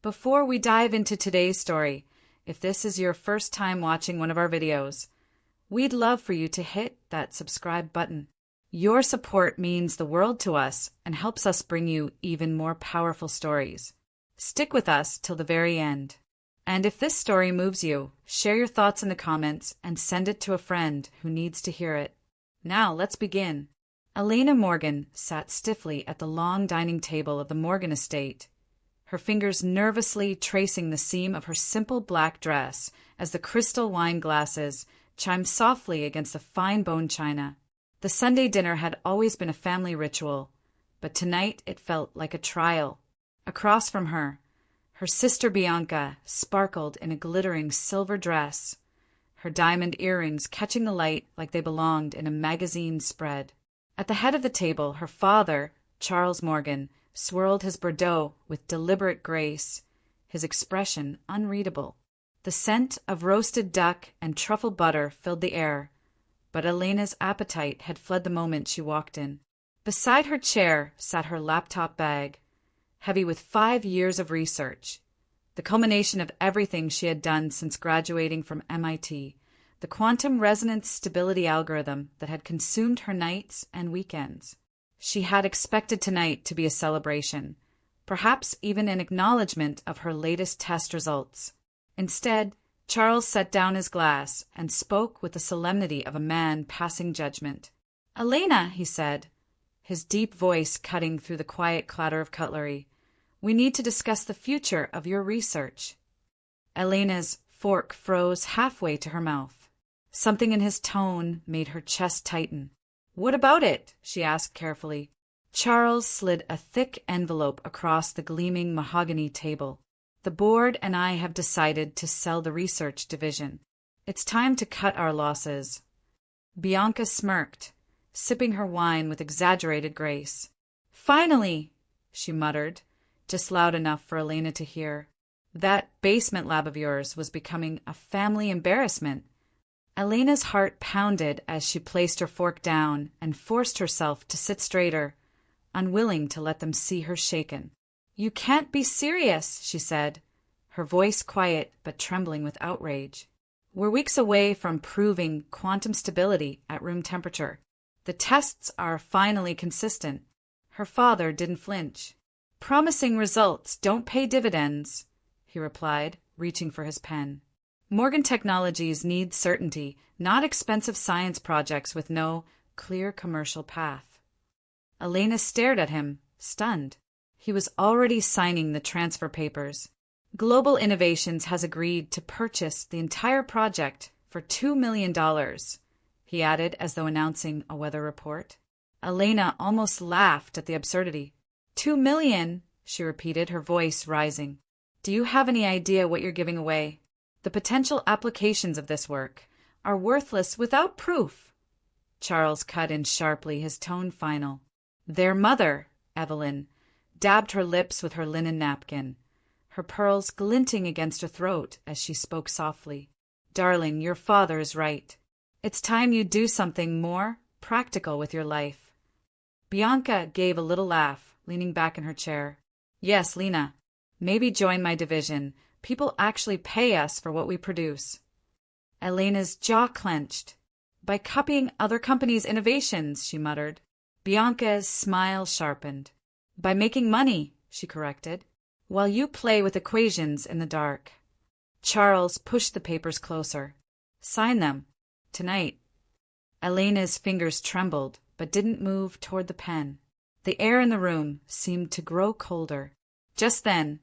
Before we dive into today's story, if this is your first time watching one of our videos, we'd love for you to hit that subscribe button. Your support means the world to us and helps us bring you even more powerful stories. Stick with us till the very end. And if this story moves you, share your thoughts in the comments and send it to a friend who needs to hear it. Now let's begin. Elena Morgan sat stiffly at the long dining table of the Morgan estate, her fingers nervously tracing the seam of her simple black dress as the crystal wine glasses chimed softly against the fine bone china. The Sunday dinner had always been a family ritual, but tonight it felt like a trial. Across from her, her sister Bianca sparkled in a glittering silver dress, her diamond earrings catching the light like they belonged in a magazine spread. At the head of the table, her father, Charles Morgan, swirled his Bordeaux with deliberate grace, his expression unreadable. The scent of roasted duck and truffle butter filled the air, but Elena's appetite had fled the moment she walked in. Beside her chair sat her laptop bag, heavy with 5 years of research, the culmination of everything she had done since graduating from MIT, the quantum resonance stability algorithm that had consumed her nights and weekends. She had expected tonight to be a celebration, perhaps even an acknowledgement of her latest test results. Instead, Charles set down his glass and spoke with the solemnity of a man passing judgment. "Elena," he said, his deep voice cutting through the quiet clatter of cutlery, "we need to discuss the future of your research." Elena's fork froze halfway to her mouth. Something in his tone made her chest tighten. "What about it?" she asked carefully. Charles slid a thick envelope across the gleaming mahogany table. "The board and I have decided to sell the research division. It's time to cut our losses." Bianca smirked, sipping her wine with exaggerated grace. "Finally," she muttered, just loud enough for Elena to hear. "That basement lab of yours was becoming a family embarrassment." Elena's heart pounded as she placed her fork down and forced herself to sit straighter, unwilling to let them see her shaken. "You can't be serious," she said, her voice quiet but trembling with outrage. "We're weeks away from proving quantum stability at room temperature. The tests are finally consistent." Her father didn't flinch. "Promising results don't pay dividends," he replied, reaching for his pen. "Morgan Technologies needs certainty, not expensive science projects with no clear commercial path." Elena stared at him, stunned. He was already signing the transfer papers. "Global Innovations has agreed to purchase the entire project for $2 million, he added as though announcing a weather report. Elena almost laughed at the absurdity. $2 million, she repeated, her voice rising. "Do you have any idea what you're giving away? The potential applications of this work are worthless without proof." Charles cut in sharply, his tone final. "Their mother," Evelyn, dabbed her lips with her linen napkin, her pearls glinting against her throat as she spoke softly. "Darling, your father is right. It's time you do something more practical with your life." Bianca gave a little laugh, leaning back in her chair. "Yes, Lena. Maybe join my division. People actually pay us for what we produce." Elena's jaw clenched. "By copying other companies' innovations," she muttered. Bianca's smile sharpened. "By making money," she corrected, "while you play with equations in the dark." Charles pushed the papers closer. "Sign them. Tonight." Elena's fingers trembled, but didn't move toward the pen. The air in the room seemed to grow colder. Just then,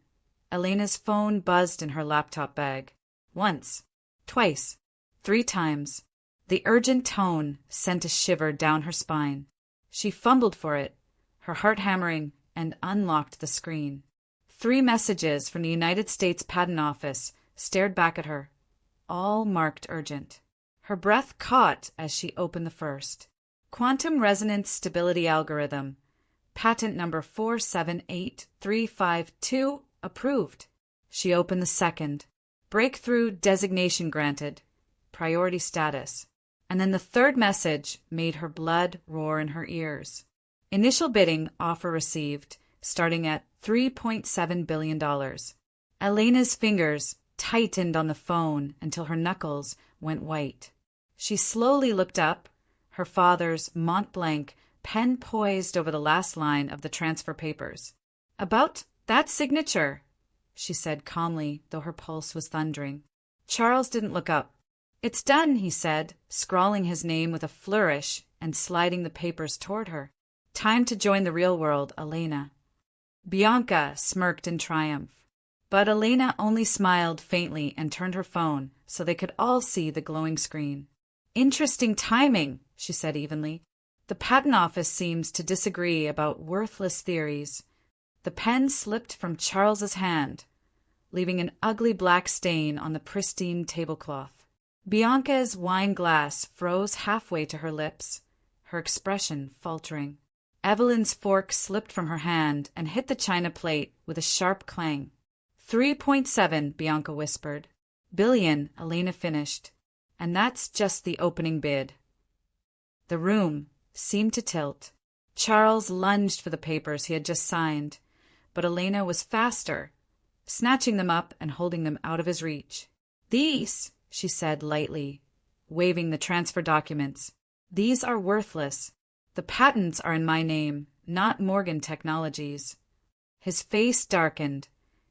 Elena's phone buzzed in her laptop bag. Once, twice, 3 times. The urgent tone sent a shiver down her spine. She fumbled for it, her heart hammering, and unlocked the screen. 3 messages from the United States Patent Office stared back at her, all marked urgent. Her breath caught as she opened the first. "Quantum resonance stability algorithm. Patent number 478352. Approved." She opened the second. "Breakthrough designation granted. Priority status." And then the third message made her blood roar in her ears. "Initial bidding offer received, starting at $3.7 billion. Elena's fingers tightened on the phone until her knuckles went white. She slowly looked up, her father's Mont Blanc pen poised over the last line of the transfer papers. "About that signature," she said calmly, though her pulse was thundering. Charles didn't look up. "It's done," he said, scrawling his name with a flourish and sliding the papers toward her. "Time to join the real world, Elena." Bianca smirked in triumph. But Elena only smiled faintly and turned her phone so they could all see the glowing screen. "Interesting timing," she said evenly. "The patent office seems to disagree about worthless theories." The pen slipped from Charles's hand, leaving an ugly black stain on the pristine tablecloth. Bianca's wine glass froze halfway to her lips, her expression faltering. Evelyn's fork slipped from her hand and hit the china plate with a sharp clang. 3.7, Bianca whispered. Billion, Elena finished. And that's just the opening bid. The room seemed to tilt. Charles lunged for the papers he had just signed, but Elena was faster, snatching them up and holding them out of his reach. "These," she said lightly, waving the transfer documents. "These are worthless. The patents are in my name, not Morgan Technologies." His face darkened,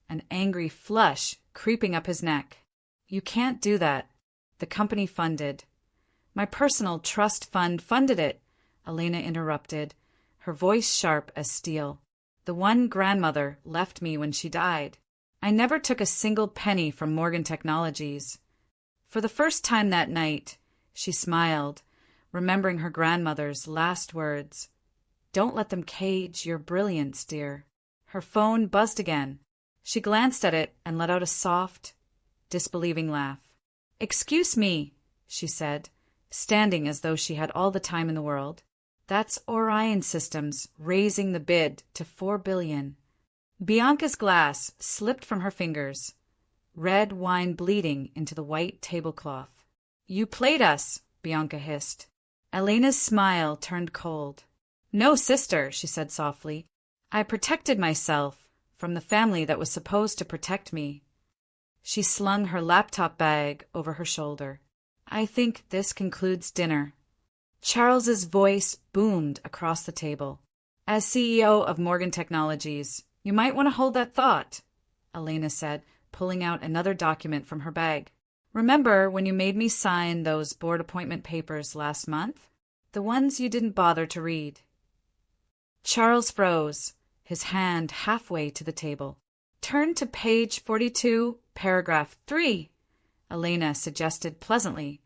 an angry flush creeping up his neck. "You can't do that. The company funded." "My personal trust fund funded it," Elena interrupted, her voice sharp as steel. "The one grandmother left me when she died. I never took a single penny from Morgan Technologies." For the first time that night, she smiled, remembering her grandmother's last words. "Don't let them cage your brilliance, dear." Her phone buzzed again. She glanced at it and let out a soft, disbelieving laugh. "Excuse me," she said, standing as though she had all the time in the world. "That's Orion Systems raising the bid to $4 billion. Bianca's glass slipped from her fingers, red wine bleeding into the white tablecloth. "You played us," Bianca hissed. Elena's smile turned cold. "No, sister," she said softly. "I protected myself from the family that was supposed to protect me." She slung her laptop bag over her shoulder. "I think this concludes dinner." Charles's voice boomed across the table. "As CEO of Morgan Technologies, you might want to hold that thought," Elena said, pulling out another document from her bag. "Remember when you made me sign those board appointment papers last month? The ones you didn't bother to read." Charles froze, his hand halfway to the table. "Turn to page 42, paragraph 3, Elena suggested pleasantly,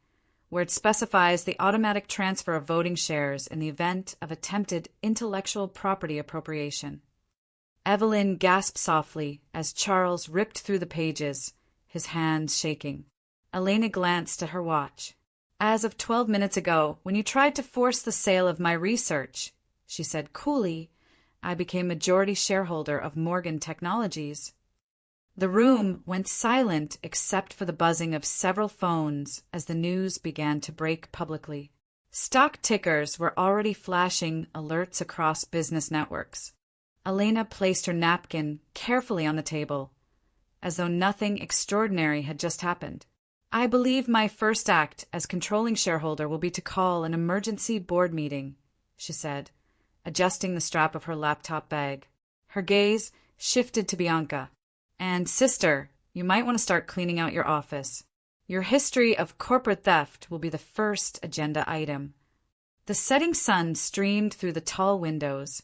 where it specifies the automatic transfer of voting shares in the event of attempted intellectual property appropriation. Evelyn gasped softly as Charles ripped through the pages, his hands shaking. Elena glanced at her watch. "As of 12 minutes ago, when you tried to force the sale of my research," she said coolly, "I became majority shareholder of Morgan Technologies." The room went silent except for the buzzing of several phones as the news began to break publicly. Stock tickers were already flashing alerts across business networks. Elena placed her napkin carefully on the table, as though nothing extraordinary had just happened. "I believe my first act as controlling shareholder will be to call an emergency board meeting," she said, adjusting the strap of her laptop bag. Her gaze shifted to Bianca. "And sister, you might want to start cleaning out your office. Your history of corporate theft will be the first agenda item." The setting sun streamed through the tall windows,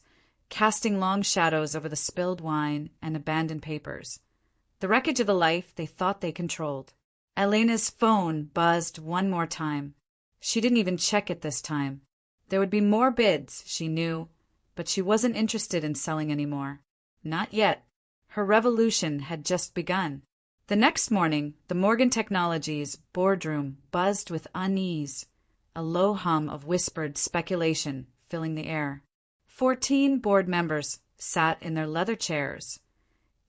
casting long shadows over the spilled wine and abandoned papers, the wreckage of the life they thought they controlled. Elena's phone buzzed one more time. She didn't even check it this time. There would be more bids, she knew, but she wasn't interested in selling anymore. Not yet. Her revolution had just begun. The next morning, the Morgan Technologies boardroom buzzed with unease, a low hum of whispered speculation filling the air. 14 board members sat in their leather chairs,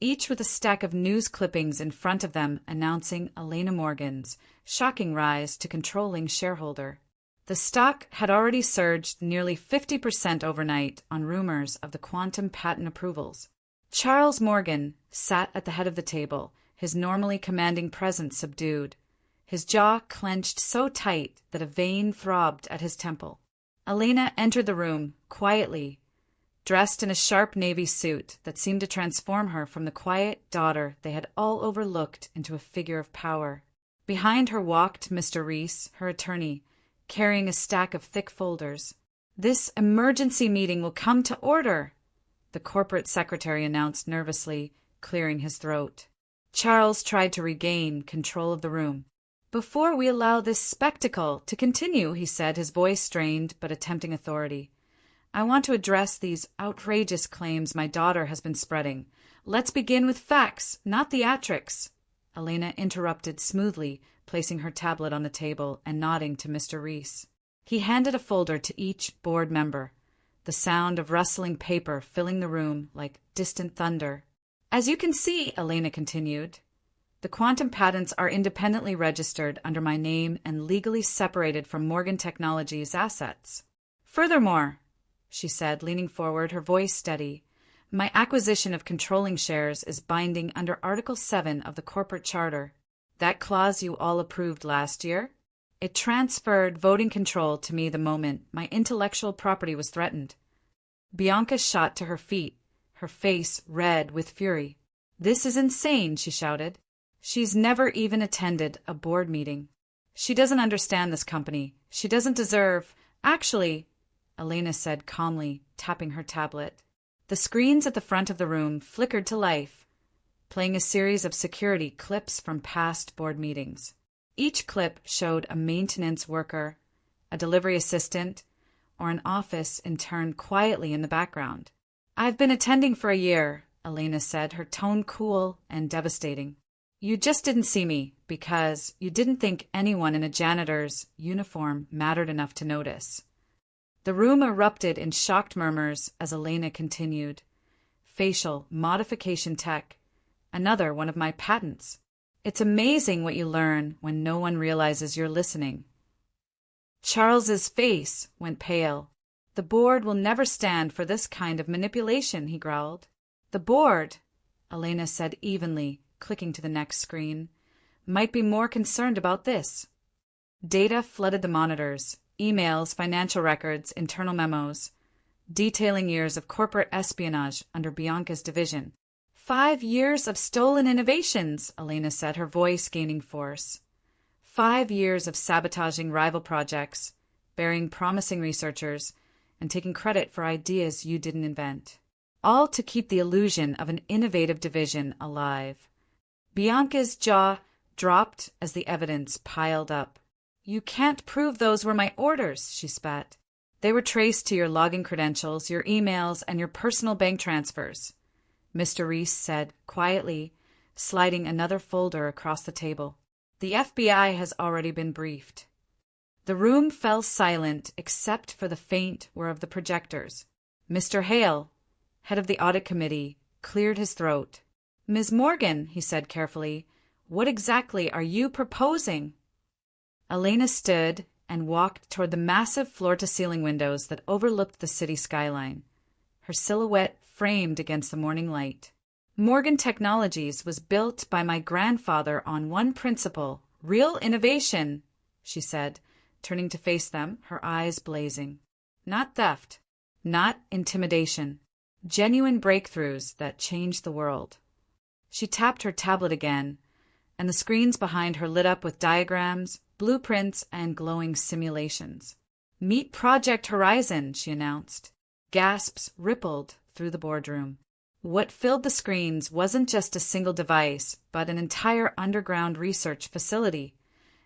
each with a stack of news clippings in front of them announcing Elena Morgan's shocking rise to controlling shareholder. The stock had already surged nearly 50% overnight on rumors of the quantum patent approvals. Charles Morgan sat at the head of the table, his normally commanding presence subdued, his jaw clenched so tight that a vein throbbed at his temple. Elena entered the room, quietly, dressed in a sharp navy suit that seemed to transform her from the quiet daughter they had all overlooked into a figure of power. Behind her walked Mr. Reese, her attorney, carrying a stack of thick folders. "This emergency meeting will come to order," the corporate secretary announced nervously, clearing his throat. Charles tried to regain control of the room. "Before we allow this spectacle to continue," he said, his voice strained but attempting authority, "I want to address these outrageous claims my daughter has been spreading. Let's begin with facts, not theatrics." Elena interrupted smoothly, placing her tablet on the table and nodding to Mr. Reese. He handed a folder to each board member, the sound of rustling paper filling the room like distant thunder. "As you can see," Elena continued, "the quantum patents are independently registered under my name and legally separated from Morgan Technologies' assets. Furthermore," she said, leaning forward, her voice steady, "my acquisition of controlling shares is binding under Article 7 of the corporate charter. That clause you all approved last year? It transferred voting control to me the moment my intellectual property was threatened." Bianca shot to her feet, her face red with fury. "This is insane," she shouted. "She's never even attended a board meeting. She doesn't understand this company. She doesn't deserve—" "Actually," Elena said calmly, tapping her tablet. The screens at the front of the room flickered to life, playing a series of security clips from past board meetings. Each clip showed a maintenance worker, a delivery assistant, or an office intern quietly in the background. "I've been attending for a year," Elena said, her tone cool and devastating. "You just didn't see me because you didn't think anyone in a janitor's uniform mattered enough to notice." The room erupted in shocked murmurs as Elena continued. "Facial modification tech, another one of my patents. It's amazing what you learn when no one realizes you're listening." Charles's face went pale. "The board will never stand for this kind of manipulation," he growled. "The board," Elena said evenly, clicking to the next screen, "might be more concerned about this." Data flooded the monitors, emails, financial records, internal memos, detailing years of corporate espionage under Bianca's division. 5 years of stolen innovations," Elena said, her voice gaining force. 5 years of sabotaging rival projects, burying promising researchers, and taking credit for ideas you didn't invent. All to keep the illusion of an innovative division alive. Bianca's jaw dropped as the evidence piled up. "You can't prove those were my orders," she spat. "They were traced to your login credentials, your emails, and your personal bank transfers," Mr. Reese said quietly, sliding another folder across the table. "The FBI has already been briefed." The room fell silent except for the faint whir of the projectors. Mr. Hale, head of the audit committee, cleared his throat. "Ms. Morgan," he said carefully, "what exactly are you proposing?" Elena stood and walked toward the massive floor-to-ceiling windows that overlooked the city skyline, her silhouette framed against the morning light. "Morgan Technologies was built by my grandfather on one principle, real innovation," she said, turning to face them, her eyes blazing. "Not theft, not intimidation. Genuine breakthroughs that changed the world." She tapped her tablet again, and the screens behind her lit up with diagrams, blueprints, and glowing simulations. "Meet Project Horizon," she announced. Gasps rippled through the boardroom. What filled the screens wasn't just a single device, but an entire underground research facility,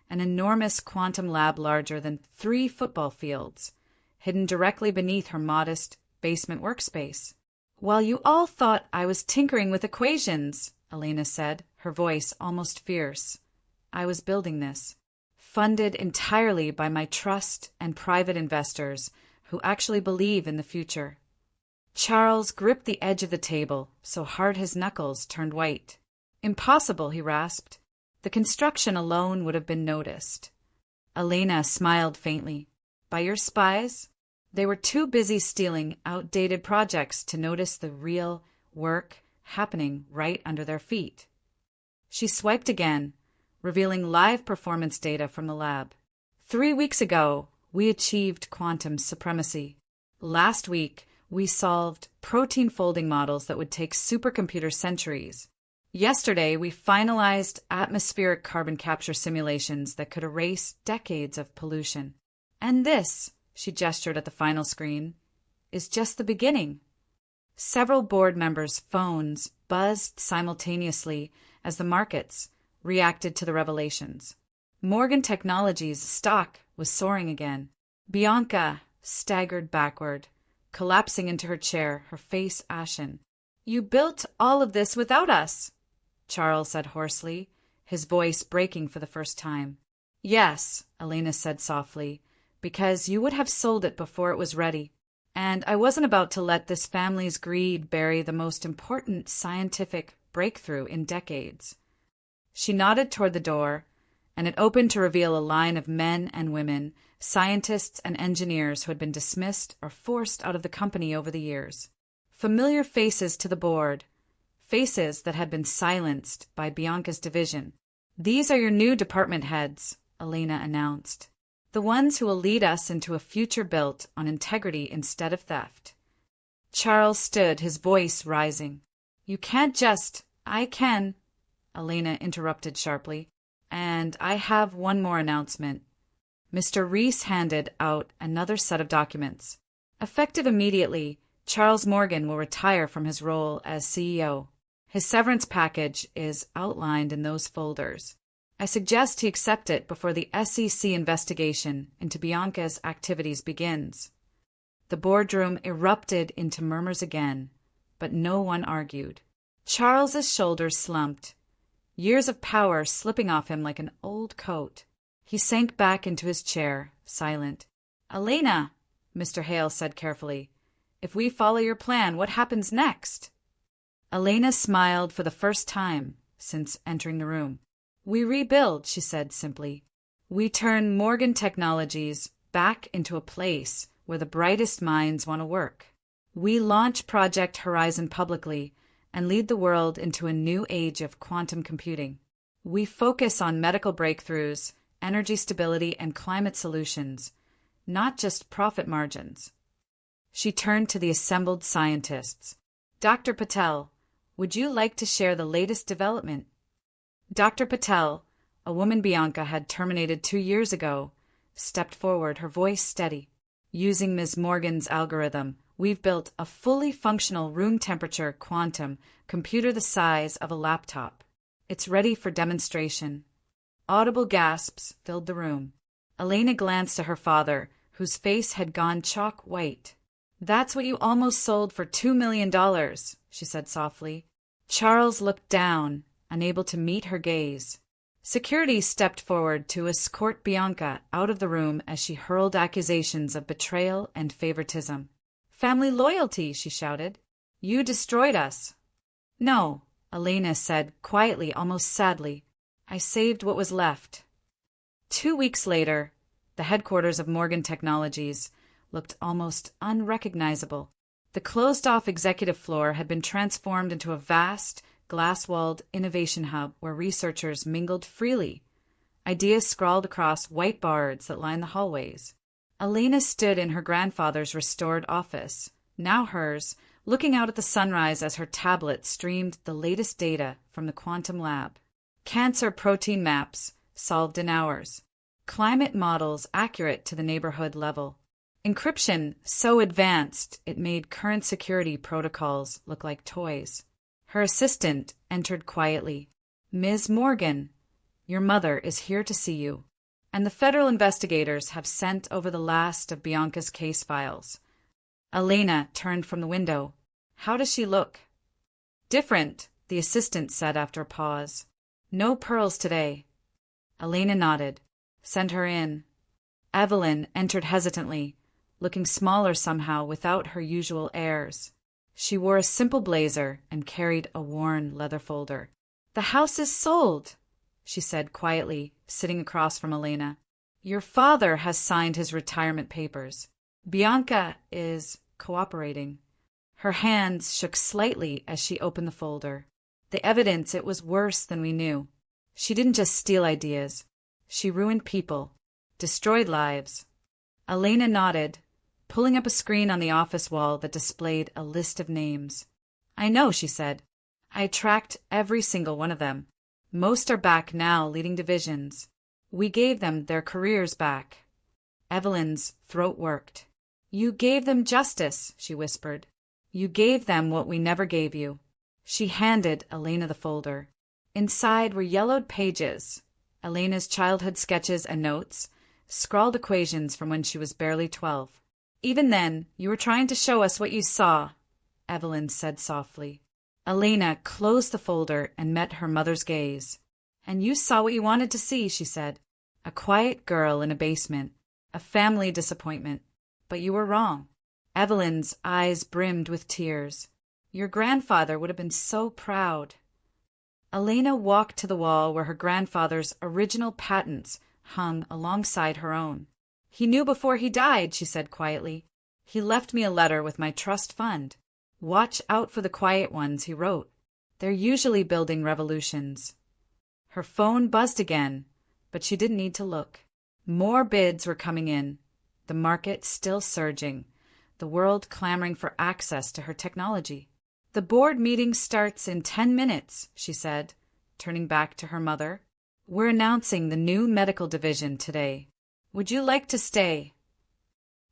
an enormous quantum lab larger than 3 football fields, hidden directly beneath her modest basement workspace. "While you all thought I was tinkering with equations," Elena said, her voice almost fierce, "I was building this, funded entirely by my trust and private investors who actually believe in the future." Charles gripped the edge of the table so hard his knuckles turned white. "Impossible," he rasped. "The construction alone would have been noticed." Elena smiled faintly. "By your spies? They were too busy stealing outdated projects to notice the real work happening right under their feet. She swiped again, revealing live performance data from the lab. 3 weeks ago, we achieved quantum supremacy. Last week, we solved protein folding models that would take supercomputers centuries. Yesterday, we finalized atmospheric carbon capture simulations that could erase decades of pollution. And this, she gestured at the final screen, is just the beginning. Several board members' phones buzzed simultaneously as the markets reacted to the revelations. Morgan Technologies' stock was soaring again. Bianca staggered backward, collapsing into her chair, her face ashen. "You built all of this without us," Charles said hoarsely, his voice breaking for the first time. "Yes," Elena said softly, "because you would have sold it before it was ready. And I wasn't about to let this family's greed bury the most important scientific breakthrough in decades." She nodded toward the door, and it opened to reveal a line of men and women, scientists and engineers who had been dismissed or forced out of the company over the years. Familiar faces to the board, faces that had been silenced by Bianca's division. "These are your new department heads," Elena announced. "The ones who will lead us into a future built on integrity instead of theft." Charles stood, his voice rising. "You can't just—" "I can," Elena interrupted sharply. "And I have one more announcement." Mr. Reese handed out another set of documents. "Effective immediately, Charles Morgan will retire from his role as CEO. His severance package is outlined in those folders. I suggest he accept it before the SEC investigation into Bianca's activities begins." The boardroom erupted into murmurs again, but no one argued. Charles's shoulders slumped, years of power slipping off him like an old coat. He sank back into his chair, silent. "Elena," Mr. Hale said carefully, "if we follow your plan, what happens next?" Elena smiled for the first time since entering the room. "We rebuild," she said simply. "We turn Morgan Technologies back into a place where the brightest minds want to work. We launch Project Horizon publicly and lead the world into a new age of quantum computing. We focus on medical breakthroughs, energy stability, and climate solutions, not just profit margins." She turned to the assembled scientists. "Dr. Patel, would you like to share the latest development?" Dr. Patel, a woman Bianca had terminated 2 years ago, stepped forward, her voice steady. "Using Ms. Morgan's algorithm, we've built a fully functional room-temperature quantum computer the size of a laptop. It's ready for demonstration." Audible gasps filled the room. Elena glanced at her father, whose face had gone chalk white. "That's what you almost sold for $2 million, she said softly. Charles looked down, unable to meet her gaze. Security stepped forward to escort Bianca out of the room as she hurled accusations of betrayal and favoritism. "Family loyalty," she shouted. "You destroyed us." "No," Elena said quietly, almost sadly. "I saved what was left." 2 weeks later, the headquarters of Morgan Technologies looked almost unrecognizable. The closed-off executive floor had been transformed into a vast, glass-walled innovation hub where researchers mingled freely, ideas scrawled across white boards that lined the hallways. Elena stood in her grandfather's restored office, now hers, looking out at the sunrise as her tablet streamed the latest data from the quantum lab. Cancer protein maps solved in hours. Climate models accurate to the neighborhood level. Encryption so advanced it made current security protocols look like toys. Her assistant entered quietly. "Ms. Morgan, your mother is here to see you, and the federal investigators have sent over the last of Bianca's case files." Elena turned from the window. "How does she look?" "Different," the assistant said after a pause. "No pearls today." Elena nodded. "Send her in." Evelyn entered hesitantly, looking smaller somehow without her usual airs. She wore a simple blazer and carried a worn leather folder. "The house is sold," she said quietly, sitting across from Elena. "Your father has signed his retirement papers. Bianca is cooperating." Her hands shook slightly as she opened the folder. The evidence, it was worse than we knew. She didn't just steal ideas. She ruined people, destroyed lives. Elena nodded, pulling up a screen on the office wall that displayed a list of names. I know, she said. I tracked every single one of them. Most are back now, leading divisions. We gave them their careers back. Evelyn's throat worked. You gave them justice, she whispered. You gave them what we never gave you. She handed Elena the folder. Inside were yellowed pages, Elena's childhood sketches and notes, scrawled equations from when she was barely 12. Even then, you were trying to show us what you saw, Evelyn said softly. Elena closed the folder and met her mother's gaze. And you saw what you wanted to see, she said. A quiet girl in a basement, a family disappointment. But you were wrong. Evelyn's eyes brimmed with tears. Your grandfather would have been so proud. Elena walked to the wall where her grandfather's original patents hung alongside her own. He knew before he died, she said quietly. He left me a letter with my trust fund. Watch out for the quiet ones, he wrote. They're usually building revolutions. Her phone buzzed again, but she didn't need to look. More bids were coming in, the market still surging, the world clamoring for access to her technology. The board meeting starts in 10 minutes, she said, turning back to her mother. We're announcing the new medical division today. Would you like to stay?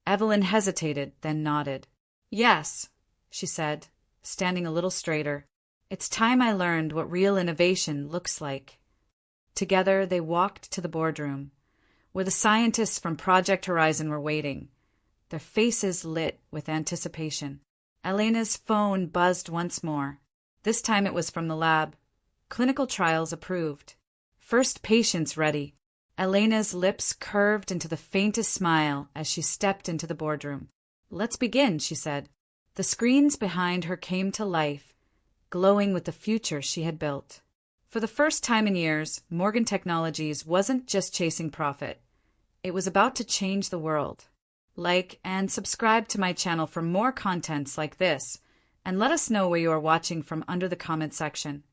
Evelyn hesitated, then nodded. Yes, she said, standing a little straighter. It's time I learned what real innovation looks like. Together they walked to the boardroom, where the scientists from Project Horizon were waiting, their faces lit with anticipation. Elena's phone buzzed once more. This time it was from the lab. Clinical trials approved. First patients ready. Elena's lips curved into the faintest smile as she stepped into the boardroom. Let's begin, she said. The screens behind her came to life, glowing with the future she had built. For the first time in years, Morgan Technologies wasn't just chasing profit. It was about to change the world. Like and subscribe to my channel for more contents like this, and let us know where you are watching from under the comment section.